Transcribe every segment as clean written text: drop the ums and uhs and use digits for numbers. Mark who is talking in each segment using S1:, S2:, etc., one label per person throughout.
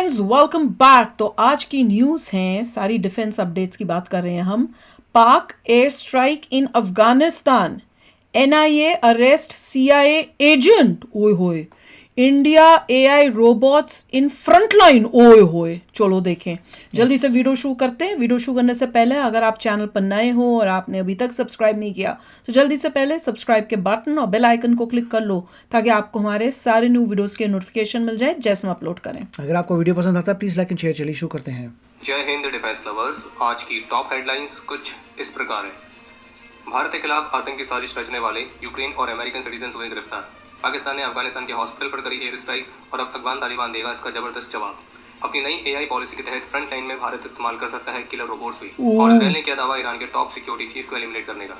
S1: Friends welcome back. तो आज की न्यूज़ हैं, सारी डिफेंस अपडेट्स की बात कर रहे हैं हम। पाक air strike in Afghanistan, NIA arrest CIA agent, ओए होए। इंडिया एआई रोबोट्स इन फ्रंटलाइन, ओए होए। चलो देखें, जल्दी से वीडियो शुरू करते हैं। वीडियो शुरू करने से पहले अगर आप चैनल पर नए हो और आपने अभी तक सब्सक्राइब नहीं किया तो जल्दी से पहले सब्सक्राइब के बटन और बेल आइकन को क्लिक कर लो ताकि आपको हमारे सारे न्यू वीडियोस के नोटिफिकेशन मिल जाए जैसे हम अपलोड करें।
S2: अगर आपको वीडियो पसंद आता है प्लीज लाइक एंड शेयर। चलिए शुरू करते हैं।
S3: जय हिंद डिफेंस लवर्स। आज की टॉप हेडलाइंस कुछ इस प्रकार है। भारत के खिलाफ आतंकी साजिश रचने वाले यूक्रेन और अमेरिकन सिटीजन हुए गिरफ्तार। पाकिस्तान ने अफगानिस्तान के हॉस्पिटल पर करी एयर स्ट्राइक और अब अफगान तालिबान देगा इसका जबरदस्त जवाब। अपनी नई एआई पॉलिसी के तहत फ्रंट लाइन में भारत इस्तेमाल कर सकता है किलर रोबोट्स भी। और इसराइल ने किया दावा ईरान के टॉप सिक्योरिटी चीफ को एलिमिनेट करने का।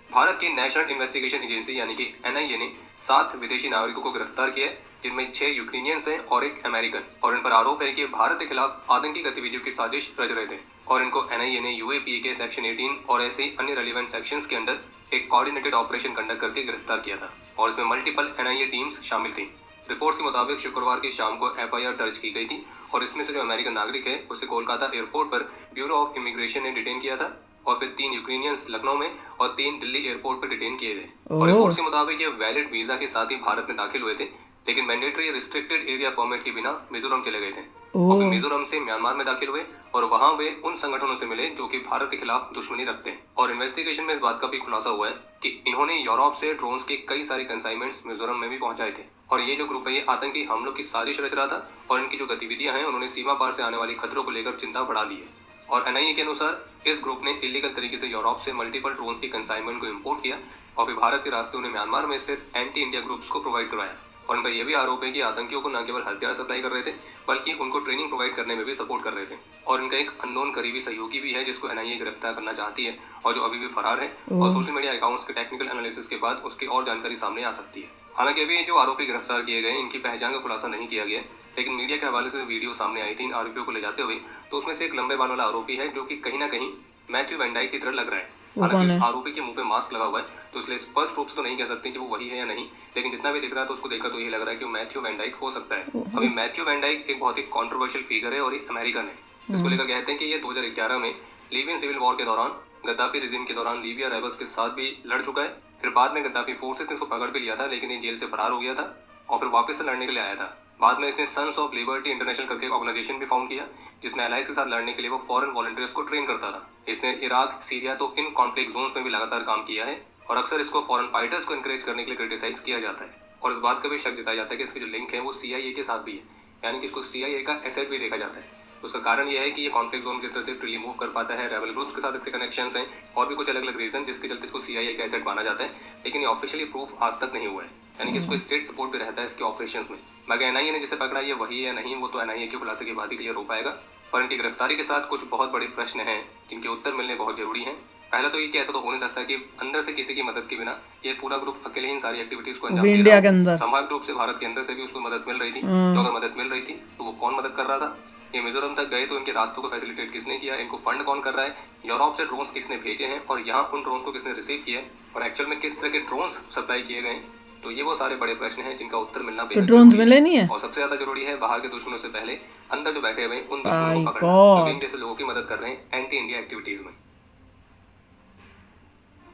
S3: भारत की नेशनल इन्वेस्टिगेशन एजेंसी यानी कि एनआईए ने 7 विदेशी नागरिकों को गिरफ्तार किया है, जिनमें 6 यूक्रेनियंस हैं और एक अमेरिकन। और इन पर आरोप है कि भारत के खिलाफ आतंकी गतिविधियों की साजिश रच रहे थे। और इनको एनआईए ने यूएपीए के सेक्शन 18 और ऐसे अन्य रेलिवेंट सेक्शंस के अंडर एक कोऑर्डिनेटेड ऑपरेशन कंडक्ट करके गिरफ्तार किया था और इसमें मल्टीपल एनआईए टीम्स शामिल थी। रिपोर्ट्स के मुताबिक शुक्रवार की शाम को एफआईआर दर्ज की गई थी और इसमें से जो अमेरिकन नागरिक है उसे कोलकाता एयरपोर्ट पर ब्यूरो ऑफ इमिग्रेशन ने डिटेन किया था और फिर 3 यूक्रेनियंस लखनऊ में और 3 दिल्ली एयरपोर्ट पर डिटेन किए गए। और रिपोर्ट्स के मुताबिक ये वैलिड वीजा के साथ ही भारत में दाखिल हुए थे, लेकिन मैंडेटरी रिस्ट्रिक्टेड एरिया परमिट के बिना मिजोरम चले गए थे और फिर मिजोरम से म्यांमार में दाखिल हुए और वहां वे उन संगठनों से मिले जो कि भारत के खिलाफ दुश्मनी रखते हैं। और इन्वेस्टिगेशन में इस बात का भी खुलासा हुआ है कि इन्होंने यूरोप से ड्रोन्स के कई सारे कंसाइनमेंट्स मिजोरम में भी पहुंचाए थे। और ये जो ग्रुप है ये आतंकी हमलों की साजिश रच रहा था और इनकी जो गतिविधियां हैं उन्होंने सीमा पार से आने वाली खतरों को लेकर चिंता बढ़ा दी है। और एनआईए के अनुसार इस ग्रुप ने इलीगल तरीके से यूरोप से मल्टीपल ड्रोन्स की कंसाइनमेंट को इंपोर्ट किया और फिर भारत के रास्ते उन्हें म्यांमार में स्थित एंटी इंडिया ग्रुप्स को प्रोवाइड करवाया। और उनका यह भी आरोप है कि आतंकियों को न केवल हथियार सप्लाई कर रहे थे बल्कि उनको ट्रेनिंग प्रोवाइड करने में भी सपोर्ट कर रहे थे। और इनका एक अननोन करीबी सहयोगी भी है जिसको एनआईए गिरफ्तार करना चाहती है और जो अभी भी फरार है और सोशल मीडिया अकाउंट्स के टेक्निकल एनालिसिस के बाद उसकी और जानकारी सामने आ सकती है। हालांकि अभी जो आरोपी गिरफ्तार किए गए इनकी पहचान का खुलासा नहीं किया गया है, लेकिन मीडिया के हवाले से वीडियो सामने आई थी इन आरोपियों को ले जाते हुए, तो उसमें से एक लंबे बाल वाला आरोपी है जो कि कहीं ना कहीं मैथ्यू वैन डाइक की तरह लग रहा है। हालांकि उस आरोपी के मुंह पे मास्क लगा हुआ है तो इसलिए स्पष्ट रूप से तो नहीं कह सकते कि वो वही है या नहीं, लेकिन जितना भी दिख रहा है तो उसको देखकर तो ये लग रहा है कि वो मैथ्यू वैन डाइक हो सकता है। अभी मैथ्यू वैन डाइक एक बहुत ही कॉन्ट्रोवर्शियल फिगर है और एक अमेरिकन है। इसको लेकर कहते हैं कि ये 2011 में लीबियन सिविल वॉर के दौरान गद्दाफी रिजिम के दौरान लीबिया रेबल्स के साथ भी लड़ चुका है। फिर बाद में गद्दाफी फोर्सेस ने इसको पकड़ भी लिया था, लेकिन ये जेल से फरार हो गया था और फिर वापस से लड़ने के लिए आया था। बाद में इसने सन्स ऑफ लिबर्टी इंटरनेशनल करके एक ऑर्गेनाइजेशन भी फाउंड किया जिसमें एलाइज के साथ लड़ने के लिए वो फॉरेन वॉलंटियर्स को ट्रेन करता था। इसने इराक, सीरिया तो इन कॉन्फ्लिक्ट जोन्स में भी लगातार काम किया है और अक्सर इसको फॉरेन फाइटर्स को इनकरेज करने के लिए क्रिटिसाइज किया जाता है। और इस बात का भी शक जताया जाता है कि इसके जो लिंक है वो सीआईए के साथ भी है, यानी कि इसको सीआईए का एसेट भी देखा जाता है। उसका कारण यह है कि ये कॉन्फ्लिक्ट जोन जिस तरह से फ्रीली मूव कर पाता है, रेबल ग्रुप्स के साथ इसके कनेक्शंस हैं और भी कुछ अलग अलग रीजन जिसके चलते इसको सीआईए का एसेट माना जाता है, लेकिन ये ऑफिशियली प्रूफ आज तक नहीं हुआ है, यानी कि इसको स्टेट सपोर्ट भी रहता है इसके ऑपरेशंस में। बाकी एनआईए ने जिसे पकड़ा ये वही है या नहीं वो तो एनआईए के खुलासे के बाद ही क्लियर हो पाएगा। पर इनकी गिरफ्तारी के साथ कुछ बहुत बड़े प्रश्न हैं जिनके उत्तर मिलने बहुत जरूरी हैं। पहला तो ये कि ऐसा तो हो नहीं सकता कि अंदर से किसी की मदद के बिना ये पूरा ग्रुप अकेले ही इन सारी एक्टिविटीज को अंजाम दे रहा है। संभावित रूप से भारत के अंदर से भी उसको मदद मिल रही थी, तो अगर मदद मिल रही थी तो वो कौन मदद कर रहा था, ये मिजोरम तक गए तो इनके रास्तों को फैसिलिटेट किसने किया, इनको फंड कौन कर रहा है, यूरोप से ड्रोन्स किसने भेजे हैं और यहाँ उन ड्रोन्स को किसने रिसीव किया है और एक्चुअल में किस तरह के ड्रोन्स सप्लाई किए गए। तो ये वो सारे बड़े प्रश्न हैं जिनका उत्तर मिलना बेहद जरूरी है। और सबसे ज्यादा जरूरी है बाहर के दुश्मनों से पहले अंदर जो बैठे हुए उन दुश्मनों को पकड़ना, क्योंकि इन जैसे लोगों की मदद कर रहे हैं एंटी इंडिया एक्टिविटीज में।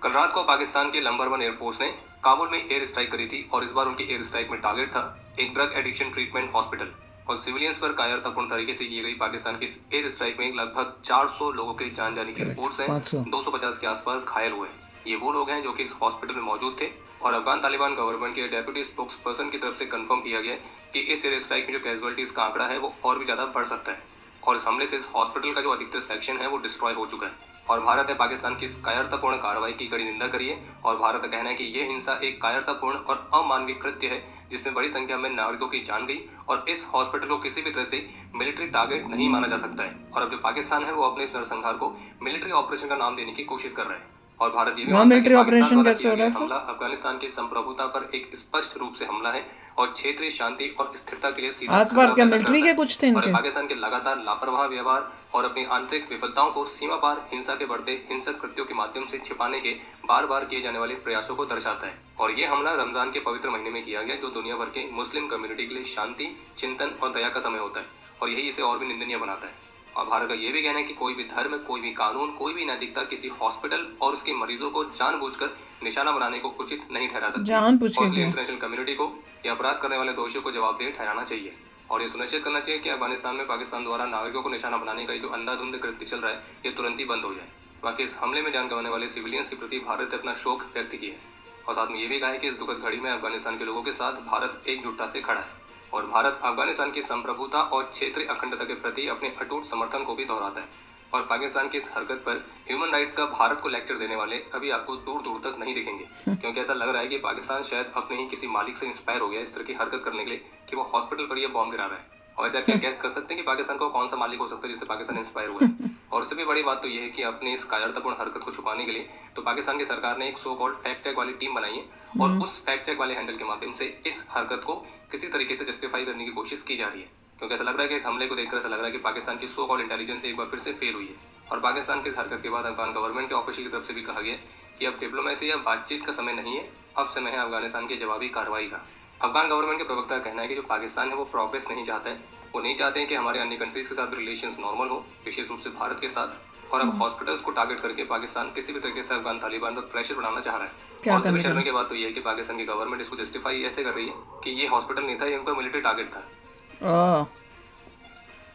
S3: कल रात को पाकिस्तान के नंबर 1 एयरफोर्स ने काबुल में एयर स्ट्राइक करी थी और इस बार उनकी एयर स्ट्राइक में टारगेट था एक ड्रग एडिक्शन ट्रीटमेंट हॉस्पिटल और सिविलियंस पर कायरतापूर्ण तरीके से की गई पाकिस्तान की एयर स्ट्राइक में लगभग 400 लोगों के जान जाने की रिपोर्ट्स हैं। 250 के आसपास घायल हुए। ये वो लोग हैं जो कि इस हॉस्पिटल में मौजूद थे और अफगान तालिबान गवर्नमेंट के डेप्यूटी स्पोक्स पर्सन की तरफ से कंफर्म किया गया कि इस एयर स्ट्राइक में जो कैजुअलिटीज का आंकड़ा है वो और भी ज्यादा बढ़ सकता है और इस हमले से इस हॉस्पिटल का जो अधिकतर सेक्शन है वो डिस्ट्रॉय हो चुका है। और भारत ने पाकिस्तान की इस कायरतापूर्ण कार्रवाई की कड़ी निंदा करी है और भारत का कहना है कि यह हिंसा एक कायरतापूर्ण और अमानवीय कृत्य है जिसमें बड़ी संख्या में नागरिकों की जान गई और इस हॉस्पिटल को किसी भी तरह से मिलिट्री टारगेट नहीं माना जा सकता है। और अब जो पाकिस्तान है वो अपने इस नरसंहार को मिलिट्री ऑपरेशन का नाम देने की कोशिश कर रहा है और भारत ये भी मानता है कि पाकिस्तान द्वारा किया गया हमला अफगानिस्तान की संप्रभुता पर एक स्पष्ट रूप से हमला है और क्षेत्रीय शांति और स्थिरता के लिए सीधा
S1: आस पास
S3: खतरा
S1: क्या
S3: पैदा
S1: मिलिट्री
S3: करता
S1: के
S3: है।
S1: कुछ थे
S3: और
S1: इनके?
S3: पाकिस्तान के लगातार लापरवाह व्यवहार और अपनी आंतरिक विफलताओं को सीमा पार हिंसा के बढ़ते हिंसक कृत्यों के माध्यम से छिपाने के बार बार किए जाने वाले प्रयासों को दर्शाता है। और ये हमला रमजान के पवित्र महीने में किया गया, जो दुनिया भर के मुस्लिम कम्युनिटी के लिए शांति, चिंतन और दया का समय होता है, और यही इसे और भी निंदनीय बनाता है। और भारत का यह भी कहना है कि कोई भी धर्म, कोई भी कानून, कोई भी नैतिकता किसी हॉस्पिटल और उसके मरीजों को जानबूझकर निशाना बनाने को उचित नहीं ठहरा सकती।
S1: जानबूझ के
S3: और इसलिए
S1: क्यों?
S3: इंटरनेशनल कम्युनिटी को यह अपराध करने वाले दोषियों को जवाबदेह ठहराना चाहिए और ये सुनिश्चित करना चाहिए कि अफगानिस्तान में पाकिस्तान द्वारा नागरिकों को निशाना बनाने का ये जो अंधाधुंध कृत्य चल रहा है, ये तुरंत ही बंद हो जाए। बाकी इस हमले में जान गंवाने वाले सिविलियंस के प्रति भारत ने अपना शोक व्यक्त किया है और साथ में ये भी कहा है कि इस दुखद घड़ी में अफगानिस्तान के लोगों के साथ भारत एकजुटता से खड़ा है और भारत अफगानिस्तान की संप्रभुता और क्षेत्रीय अखंडता के प्रति अपने अटूट समर्थन को भी दोहराता है। और पाकिस्तान की इस हरकत पर ह्यूमन राइट्स का भारत को लेक्चर देने वाले अभी आपको दूर दूर तक नहीं दिखेंगे, क्योंकि ऐसा लग रहा है कि पाकिस्तान शायद अपने ही किसी मालिक से इंस्पायर हो गया इस तरह की हरकत करने के लिए कि वो हॉस्पिटल पर यह बॉम्ब गिरा रहा है। और ऐसे आप क्या गैस कर सकते हैं कि पाकिस्तान को कौन सा मालिक हो सकता है जिससे पाकिस्तान इंस्पायर हुआ है। और उससे भी बड़ी बात तो यह है कि अपनी इस कायरतापूर्ण हरकत को छुपाने के लिए तो पाकिस्तान की सरकार ने एक सो कॉल्ड फैक्ट चेक वाली टीम बनाई है और उस फैक्ट चेक वाले हैंडल के माध्यम से इस हरकत को किसी तरीके से जस्टिफाई करने की कोशिश की जा रही है, क्योंकि ऐसा लग रहा है कि इस हमले को देखकर ऐसा लग रहा है कि पाकिस्तान की सो कॉल्ड इंटेलिजेंस एक बार फिर से फेल हुई है। और पाकिस्तान की इस हरकत के बाद अफगान गवर्नमेंट के ऑफिशियल की तरफ से भी कहा गया कि अब डिप्लोमेसी या बातचीत का समय नहीं है, अब समय है अफगानिस्तान की जवाबी कार्रवाई का। अफगान गवर्नमेंट के प्रवक्ता का कहना है कि जो पाकिस्तान है वो प्रोग्रेस नहीं चाहता है, वो नहीं चाहते हैं कि हमारे अन्य कंट्रीज के साथ भी रिलेशंस नॉर्मल हो, विशेष रूप से भारत के साथ। और अब हॉस्पिटल्स को टारगेट करके पाकिस्तान किसी भी तरीके से अफगान तालिबान पर प्रेशर बनाना चाह रहा है। और सबसे शर्म की बात तो ये है कि पाकिस्तान की गवर्नमेंट इसको जस्टिफाई ऐसे कर रही है कि ये हॉस्पिटल नहीं था, ये उनका मिलिट्री टारगेट था।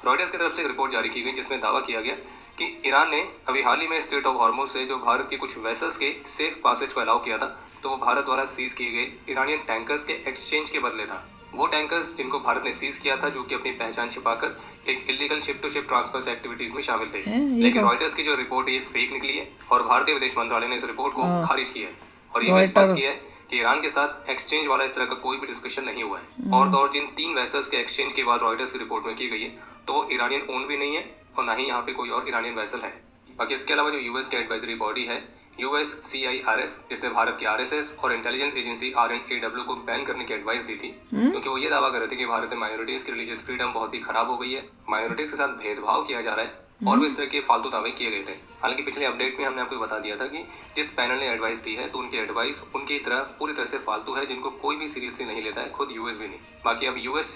S3: रॉयटर्स की तरफ से एक रिपोर्ट जारी की गई जिसमें दावा किया गया कि ईरान ने अभी हाल ही में स्ट्रेट ऑफ हॉर्मुज से जो भारत के कुछ वेसल्स के सेफ पासेज को अलाउ किया था, तो वो भारत द्वारा सीज किए गए ईरानियन टैंकर्स के एक्सचेंज के बदले था। वो टैंकर्स जिनको भारत ने सीज किया था, जो कि अपनी पहचान छिपाकर एक illegal ship to ship transfer activities में शामिल थे। लेकिन रॉयटर्स की जो रिपोर्ट है ये फेक निकली है और भारतीय विदेश मंत्रालय ने इस रिपोर्ट को खारिज किया है और ये भी स्पष्ट किया है कि ईरान के साथ एक्सचेंज वाला इस तरह का कोई भी डिस्कशन नहीं हुआ है। और तो और जिन 3 वेसल्स के एक्सचेंज की बात रॉयटर्स की रिपोर्ट में की गई है, तो ईरानियन ओन भी नहीं है और ना ही यहाँ पे कोई और ईरानियन वेसल है। बाकी इसके अलावा जो यूएस की एडवाइजरी बॉडी है USCIRF, जिसने भारत की RSS और इंटेलिजेंस एजेंसी RNAW को बैन करने की एडवाइस दी थी, क्योंकि वो ये दावा कर रहे थे कि भारत में माइनॉरिटीज की रिलीजियस फ्रीडम बहुत ही खराब हो गई है, माइनॉरिटीज के साथ भेदभाव किया जा रहा है और भी इस तरह के फालतू दावे किए गए थे। हालांकि पिछले अपडेट में हमने आपको बता दिया था कि जिस पैनल ने एडवाइस दी है, तो उनकी एडवाइस उनकी तरह पूरी तरह से फालतू है, जिनको कोई भी सीरियसली नहीं लेता है, खुद यूएस भी नहीं। बाकी अब
S1: यूएस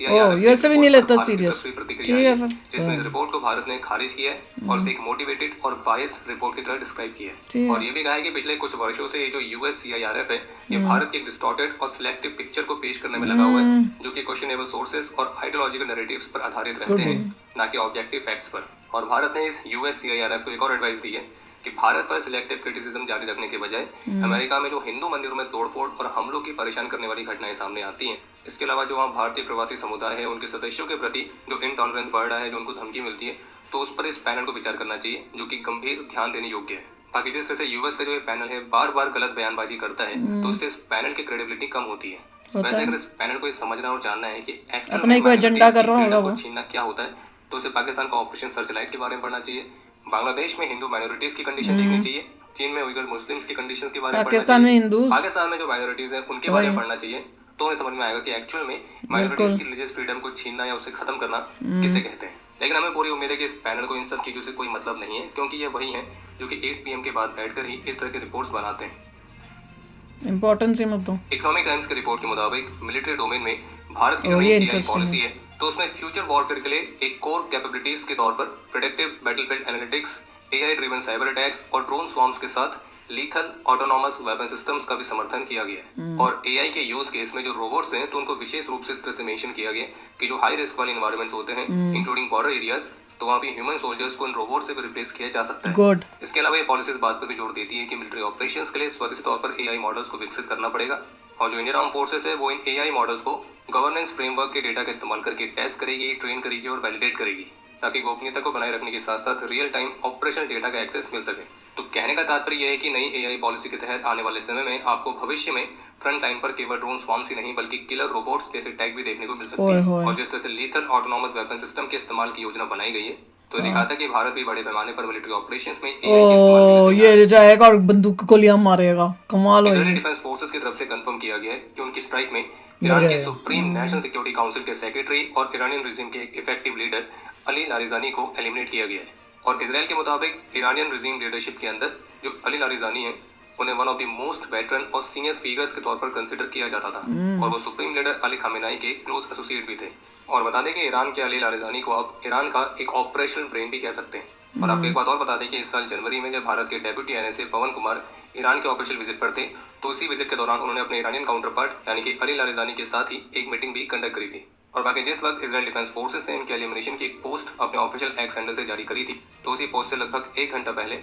S1: भी नहीं लेता सीरियस,
S3: प्रतिक्रिया है जिसमें इस रिपोर्ट को भारत ने खारिज किया है और इसे एक मोटिवेटेड और बायस्ड रिपोर्ट की तरह डिस्क्राइब किया है। और ये भी कहा है कि पिछले कुछ वर्षों से ये जो USCIRF है, ये भारत की एक डिस्टॉर्टेड और सिलेक्टिव पिक्चर को पेश करने में लगा हुआ है, जो कि क्वेश्चनेबल सोर्सेज और आइडियोलॉजिकल नैरेटिव्स पर आधारित रहते हैं, ना कि ऑब्जेक्टिव फैक्ट्स पर। और भारत ने इस USCIRF को एक और एडवाइस दी है कि भारत पर सिलेक्टिव क्रिटिसिज्म जारी रखने के बजाय अमेरिका में जो हिंदू मंदिरों में तोड़फोड़ और हमलों की परेशान करने वाली घटनाएं सामने आती हैं, इसके अलावा जो वहाँ भारतीय प्रवासी समुदाय है उनके सदस्यों के प्रति जो इनटॉलरेंस बढ़ रहा है, जो उनको धमकी मिलती है, तो उस पर इस पैनल को विचार करना चाहिए, जो कि गंभीर ध्यान देने योग्य है। बाकी जिस तरह से यूएस का जो ये पैनल है बार बार गलत बयानबाजी करता है, तो उससे इस पैनल की क्रेडिबिलिटी कम होती है। वैसे अगर इस पैनल को समझना और जानना है कि एक्चुअल में कोई एजेंडा कर रहा होगा, छीनना क्या होता है, तो उसे पाकिस्तान का ऑपरेशन सर्चलाइट के बारे में पढ़ना चाहिए, बांग्लादेश में हिंदू माइनॉरिटीज की कंडीशन देखनी चाहिए, चीन में उइगर मुस्लिम्स की कंडीशंस के बारे में
S1: पाकिस्तान में हिंदू,
S3: पाकिस्तान में जो माइनॉरिटीज है उनके बारे में पढ़ना चाहिए, तो उन्हें समझ में आएगा कि एक्चुअल में माइनॉरिटीज की रिलीजियस फ्रीडम को छीनना या उसे खत्म करना किसे कहते हैं। लेकिन हमें पूरी उम्मीद है कि इस पैनल को इन सब चीजों से कोई मतलब नहीं है, क्योंकि ये वही हैं जो कि 8 PM के बाद बैठकर ही इस तरह के रिपोर्ट्स बनाते हैं।
S1: इंपॉर्टेंस ही मत दो।
S3: इकोनॉमिक टाइम्स की रिपोर्ट के मुताबिक मिलिट्री डोमेन में भारत की जो AI पॉलिसी है, तो उसमें फ्यूचर वॉरफेयर के लिए एक कोर कैपेबिलिटीज के तौर पर predictive battlefield analytics, AI driven cyber attacks और ड्रोन स्वॉर्म्स के साथ लीथल ऑटोनॉमस वेपन सिस्टम्स का भी समर्थन किया गया है। और AI के यूज केस में जो रोबोट्स हैं, तो उनको विशेष रूप से इस तरह से मेंशन किया गया कि जो हाई रिस्क वाले एनवायरनमेंट्स होते हैं, इंक्लूडिंग बॉर्डर एरियाज, तो वहाँ भी ह्यूमन सोल्जर्स को इन रोबोट से भी रिप्लेस किया जा सकता है।
S1: गुड।
S3: इसके अलावा ये पॉलिसी इस बात पर भी जोर देती है कि मिलिट्री ऑपरेशंस के लिए स्वदेशी तौर पर AI मॉडल्स को विकसित करना पड़ेगा, और जो इंडियन आर्म फोर्सेस है वो इन AI मॉडल्स को गवर्नेंस फ्रेमवर्क के डेटा का इस्तेमाल करके टेस्ट करेगी, ट्रेन करेगी और वैलिडेट करेगी, ताकि गोपनीयता को बनाए रखने के साथ साथ रियल टाइम ऑपरेशनल डेटा का एक्सेस मिल सके। तो कहने का तात्पर्य यह है कि नई AI पॉलिसी के तहत आने वाले समय में आपको भविष्य में फ्रंट लाइन पर केवल ड्रोन स्वॉर्म्स ही नहीं बल्कि किलर रोबोट्स जैसे टैग भी देखने को मिल सकती है। और जिस तरह से लीथल ऑटोनॉमस वेपन सिस्टम के इस्तेमाल की योजना बनाई गई है, तो दिखा था कि भारत भी बड़े पैमाने पर मिलिट्री ऑपरेशंस में AI के इस्तेमाल
S1: ये जाएगा और बंदूक को गोलियां मारेगा। कमाल हो।
S3: इजरायली डिफेंस फोर्सेस की तरफ से कंफर्म किया गया है कि उनकी स्ट्राइक में ईरान के सुप्रीम नेशनल सिक्योरिटी काउंसिल के सेक्रेटरी और ईरानियन रिजीम के एक इफेक्टिव लीडर अली लारिजानी को एलिमिनेट किया गया है। और इसराइल के मुताबिक ईरानियन रिजीम लीडरशिप के अंदर जो अली लारिजानी है उन्हें one of the most veteran और सीनियर फिगर्स के तौर पर कंसिडर किया जाता था और वो सुप्रीम लीडर अली खामेनाई के क्लोज एसोसिएट भी थे। और बता दें कि ईरान के अली लारिजानी को अब ईरान का एक ऑपरेशनल ब्रेन भी कह सकते हैं। और आपको एक बात और बता दें कि इस साल जनवरी में जब भारत के डेप्यूटी एनएसए पवन कुमार ईरान के ऑफिशियल विजिट पर थे तो इसी विजिट के दौरान उन्होंने अपने ईरानियन काउंटर पार्ट यानी कि अली लारिजानी के साथ ही एक मीटिंग भी कंडक्ट करी थी। और बाकी जिस वक्त इजराइल डिफेंस फोर्सेस ने इनके एलिमिनेशन की एक पोस्ट अपने ऑफिशियल एक्स हैंडल से जारी करी थी तो उसी पोस्ट से लगभग 1 घंटा पहले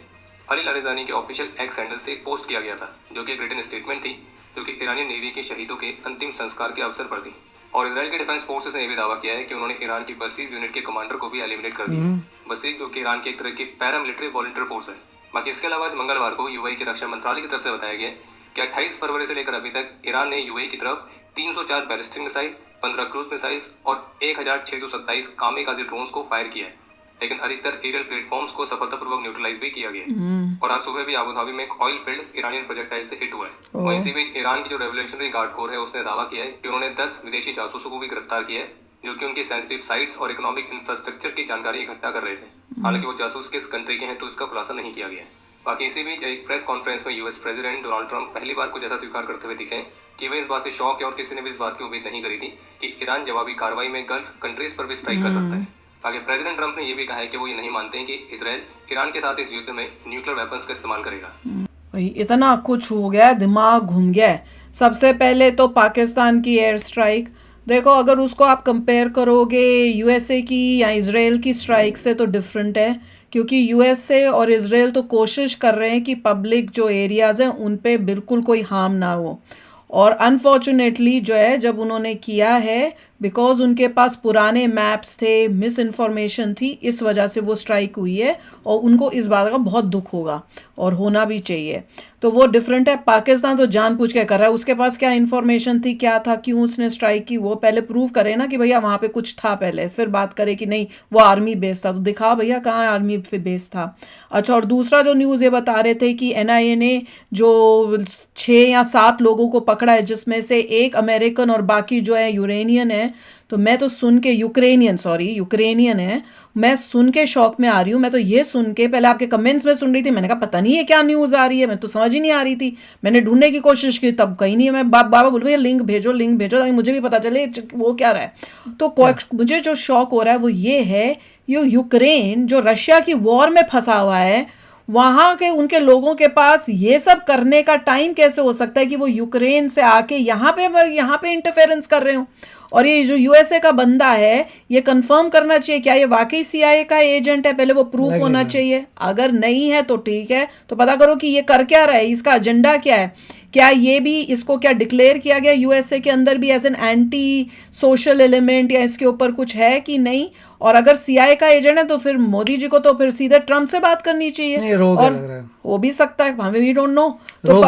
S3: अली लारिजानी के ऑफिशियल एक्स हैंडल से एक पोस्ट किया गया था जो कि एक रिटन स्टेटमेंट थी जो कि ईरानियन नेवी के शहीदों के अंतिम संस्कार के अवसर पर थी। और इजराइल के डिफेंस फोर्सेस ने यह भी दावा किया है कि उन्होंने ईरान की बसीज यूनिट के कमांडर को भी एलिमिनेट कर दिया। बसीज जो कि ईरान की एक तरह की पैरामिलिट्री वॉलंटियर फोर्स है। बाकी इसके अलावा आज मंगलवार को यूएई की रक्षा मंत्रालय की तरफ से बताया गया कि 28 फरवरी से लेकर अभी तक ईरान ने यूएई की तरफ 304 बैलिस्टिक मिसाइल, 15 क्रूज मिसाइल्स और 1627 कामिकाज़े ड्रोन्स को फायर किया है, लेकिन अधिकतर एरियल प्लेटफॉर्म्स को सफलतापूर्वक न्यूट्रलाइज भी किया गया है। और आज सुबह भी अबू धाबी में एक ऑयल फील्ड ईरानियन प्रोजेक्टाइल से हिट हुआ है। वहीं इसी बीच ईरान की जो रेवोल्यूशनरी गार्ड कोर है उसने दावा किया है कि उन्होंने 10 विदेशी जासूसों को भी गिरफ्तार किया है जो कि उनकी सेंसिटिव साइट्स और इकोनॉमिक इंफ्रास्ट्रक्चर की जानकारी इकट्ठा कर रहे थे। हालांकि वो जासूस किस कंट्री के हैं तो इसका खुलासा नहीं किया गया। बाकी इसी बीच एक प्रेस कॉन्फ्रेंस में यूएस प्रेसिडेंट डोनाल्ड ट्रंप पहली बार कुछ ऐसा स्वीकार करते हुए दिखे कि वे इस बात से शौक है और किसी ने भी इस बात की उम्मीद नहीं करी थी कि ईरान जवाबी कार्रवाई में गल्फ कंट्रीज पर भी स्ट्राइक कर सकता है। बाकी प्रेसिडेंट ट्रंप ने यह भी कहा है कि वो ये नहीं मानते हैं कि इजराइल ईरान के साथ इस युद्ध में न्यूक्लियर वेपन्स का इस्तेमाल करेगा।
S1: भाई इतना कुछ हो गया, दिमाग घूम गया है। सबसे पहले तो पाकिस्तान की एयर स्ट्राइक देखो, अगर उसको आप कंपेयर करोगे यूएसए की या इजराइल की स्ट्राइक से तो डिफरेंट है, क्योंकि यूएसए और इजराइल तो कोशिश कर रहे हैं कि पब्लिक जो एरियाज़ हैं उन पे बिल्कुल कोई हार्म ना हो। और अनफॉर्चुनेटली जो है जब उन्होंने किया है, बिकॉज उनके पास पुराने मैप्स थे, मिस इन्फॉर्मेशन थी, इस वजह से वो स्ट्राइक हुई है और उनको इस बात का बहुत दुख होगा और होना भी चाहिए। तो वो डिफरेंट है। पाकिस्तान तो जानबूझ के कर रहा है, उसके पास क्या इन्फॉर्मेशन थी, क्या था, क्यों उसने स्ट्राइक की, वो पहले प्रूव करे ना कि भैया वहाँ पे कुछ था पहले, फिर बात करे कि नहीं वो आर्मी बेस था। तो दिखा भैया कहाँ आर्मी बेस था। अच्छा, और दूसरा जो न्यूज़ ये बता रहे थे कि एनआईए ने जो 6 या 7 लोगों को पकड़ा है जिसमें से एक अमेरिकन और बाकी जो है यूरेनियन है। तो मैं तो सुन के यूक्रेनियन है, मैं सुन के शौक में आ रही हूँ। मैं तो ये सुन के पहले आपके कमेंट्स में सुन रही थी, मैंने कहा पता नहीं है क्या न्यूज़ आ रही है, मैं तो समझ ही नहीं आ रही थी। मैंने ढूंढने की कोशिश की, तब कहीं नहीं है। मैं बाबा बोल भैया लिंक भेजो ताकि मुझे भी पता चले वो क्या रहा है। तो मुझे जो शौक हो रहा है वो ये है, ये यूक्रेन जो रशिया की वॉर में फंसा हुआ है, वहाँ के उनके लोगों के पास ये सब करने का टाइम कैसे हो सकता है कि वो यूक्रेन से आके यहाँ पे इंटरफेरेंस कर रहे हो। और ये जो यूएसए का बंदा है, ये कंफर्म करना चाहिए क्या ये वाकई सीआईए का एजेंट है, पहले वो प्रूफ होना चाहिए। अगर नहीं है तो ठीक है, तो पता करो कि ये कर क्या रहा है, इसका एजेंडा क्या है। क्या ये भी इसको क्या डिक्लेयर किया गया यूएसए के अंदर भी as an anti social element, या इसके ऊपर कुछ है कि नहीं। और अगर सीआईए का एजेंट है तो फिर मोदी जी को तो फिर सीधे ट्रम्प से बात करनी चाहिए।
S2: नहीं, रोग
S1: और
S2: लग रहा है।
S1: हो भी सकता है, हमें भी डोंट नो।
S2: रोग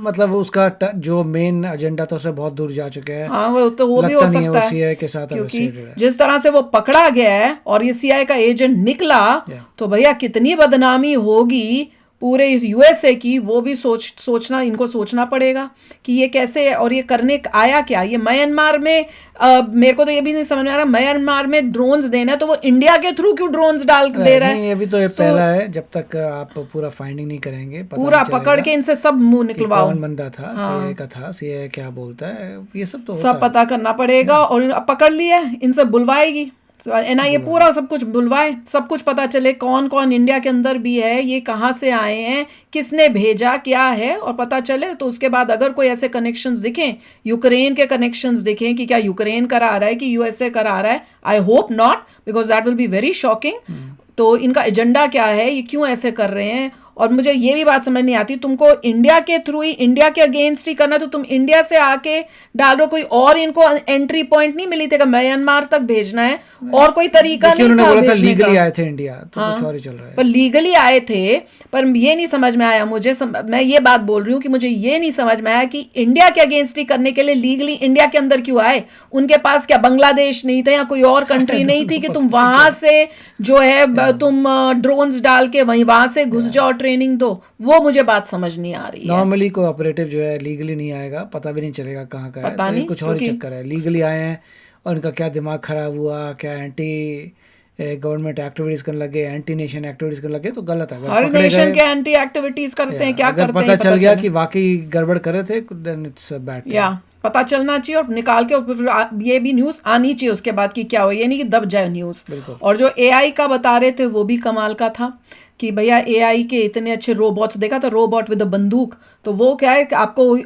S2: मतलब उसका जो मेन एजेंडा था उससे बहुत दूर जा चुके हैं।
S1: हाँ, वो तो वो भी हो सकता है,
S2: सीआईए के साथ
S1: क्योंकि जिस तरह से वो पकड़ा गया है और ये सीआईए का एजेंट निकला, तो भैया कितनी बदनामी होगी पूरे यूएसए की, वो भी सोचना इनको सोचना पड़ेगा कि ये कैसे, और ये करने आया क्या। ये म्यांमार में मेरे को तो ये भी नहीं समझ में आ रहा, म्यांमार में ड्रोन्स देना है तो वो इंडिया के थ्रू क्यों ड्रोन्स डाल दे रहा है।
S2: ये भी तो पहला है, जब तक आप पूरा फाइंडिंग नहीं करेंगे
S1: पूरा पकड़ के इनसे सब मुंह निकलवाओ।
S2: कौन बंदा था, सीआईए का था, सीआईए क्या बोलता है, ये सब तो
S1: सब पता करना पड़ेगा। और पकड़ लिया, इनसे बुलवाएगी एनआईए, पूरा सब कुछ बुलवाए, सब कुछ पता चले कौन कौन इंडिया के अंदर भी है, ये कहाँ से आए हैं, किसने भेजा, क्या है, और पता चले। तो उसके बाद अगर कोई ऐसे कनेक्शंस दिखें, यूक्रेन के कनेक्शंस दिखें कि क्या यूक्रेन करा रहा है कि यूएसए करा रहा है, I hope not, because that will be very shocking. तो इनका एजेंडा क्या है, ये क्यों ऐसे कर रहे हैं। और मुझे ये भी बात समझ नहीं आती, तुमको इंडिया के थ्रू ही, इंडिया के अगेंस्ट ही करना, तो तुम इंडिया से आके डालो, कोई और इनको एंट्री पॉइंट नहीं मिली थी, म्यांमार तक भेजना है और कोई तरीका नहीं था भेजने का।
S2: लीगली आए थे इंडिया, तो कुछ और ही चल रहा है।
S1: पर लीगली आए थे, पर ये नहीं समझ में आया मुझे, मैं ये बात बोल रही हूँ कि मुझे ये नहीं समझ में आया कि इंडिया के अगेंस्ट ही करने के लिए लीगली इंडिया के अंदर क्यों आए। उनके पास क्या बांग्लादेश नहीं था या कोई और कंट्री नहीं थी कि तुम वहां से जो है तुम ड्रोन्स डाल के वहां से घुस जाओ ट्रेनिंग दो, वो मुझे बात समझ नहीं आ रही है।
S2: नॉर्मली कोई ऑपरेटिव जो है लीगली नहीं आएगा, पता भी नहीं चलेगा कहाँ का है,
S1: पता
S2: तो ये
S1: नहीं,
S2: कुछ और ही
S1: क्योंकि-
S2: चक्कर है। लीगली आए हैं और इनका क्या दिमाग खराब हुआ, क्या एंटी गवर्नमेंट एक्टिविटीज करने लगे, एंटी नेशन एक्टिविटीज करने लगे, तो गलत है। अगर
S1: हर
S2: पकड़े
S1: नेशन
S2: गए-
S1: के एंटी एक्टिविटीज करते हैं, क्या
S2: अगर
S1: करते
S2: पता
S1: हैं
S2: चल गया
S1: चले।
S2: कि वाकई गड़बड़ करे थे, देन इट्स बैड।
S1: या पता चलना चाहिए और निकाल के फिर ये भी न्यूज आनी चाहिए उसके बाद कि क्या हो, ये नहीं कि दब जाए न्यूज। और जो एआई का बता रहे थे वो भी कमाल का था कि भैया एआई के इतने अच्छे रोबोट्स, देखा था रोबोट विद अ बंदूक, तो वो क्या है कि आपको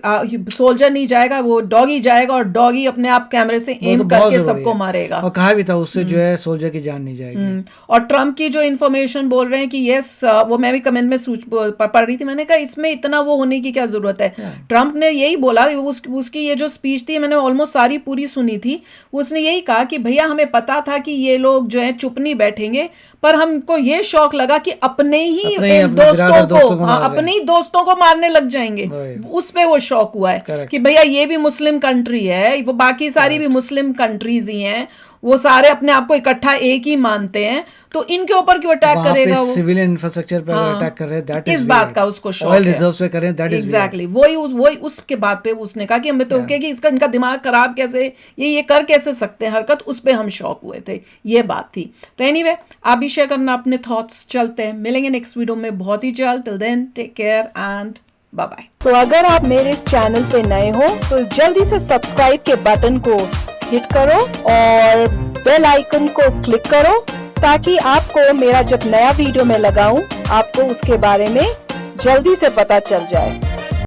S1: सोल्जर नहीं जाएगा, वो डॉगी जाएगा और डॉगी अपने आप कैमरे से
S2: वो
S1: एम
S2: तो बहुत
S1: करके
S2: जरूरी
S1: सबको
S2: है।
S1: मारेगा।
S2: और कहा भी था उससे जो है सोल्जर की जान नहीं जाएगी।
S1: और ट्रम्प की जो इन्फॉर्मेशन बोल रहे हैं कि यस, वो मैं भी कमेंट में पढ़ रही थी, मैंने कहा इसमें इतना वो होने की क्या जरूरत है। ट्रम्प ने यही बोला, उसकी ये जो स्पीच थी मैंने ऑलमोस्ट सारी पूरी सुनी थी, उसने यही कहा कि भैया हमें पता था कि ये लोग जो है चुप नहीं बैठेंगे, पर हमको ये शौक लगा कि अपने ही दोस्तों को अपने ही दोस्तों को मारने लग जाएंगे, उस पे वो शौक हुआ है कि भैया ये भी मुस्लिम कंट्री है, वो बाकी सारी भी मुस्लिम कंट्रीज ही हैं, वो सारे अपने आप को इकट्ठा एक ही मानते हैं, तो इनके ऊपर क्यों अटैक करेगा वो।
S2: सिविलियन इंफ्रास्ट्रक्चर पे अगर अटैक कर रहे हैं, दैट इज
S1: इस बात का उसको शौक
S2: ऑयल
S1: है।
S2: रिजर्व्स पे कर रहे हैं, दैट इज
S1: एग्जैक्टली वही उसके बाद पे उसने कहा कि हमें तो कि इसका इनका दिमाग खराब कैसे, ये कर कैसे सकते हैं हरकत, उस पे हम शौक हुए थे, ये बात थी। तो एनीवे आप भी शेयर करना अपने थॉट्स। चलते हैं, मिलेंगे नेक्स्ट वीडियो में बहुत ही जल्द। Till then take care and bye bye.
S4: तो अगर आप मेरे इस चैनल पे नए हो तो जल्दी से सब्सक्राइब के बटन को हिट करो और बेल आइकन को क्लिक करो, ताकि आपको मेरा जब नया वीडियो मैं लगाऊं आपको उसके बारे में जल्दी से पता चल जाए।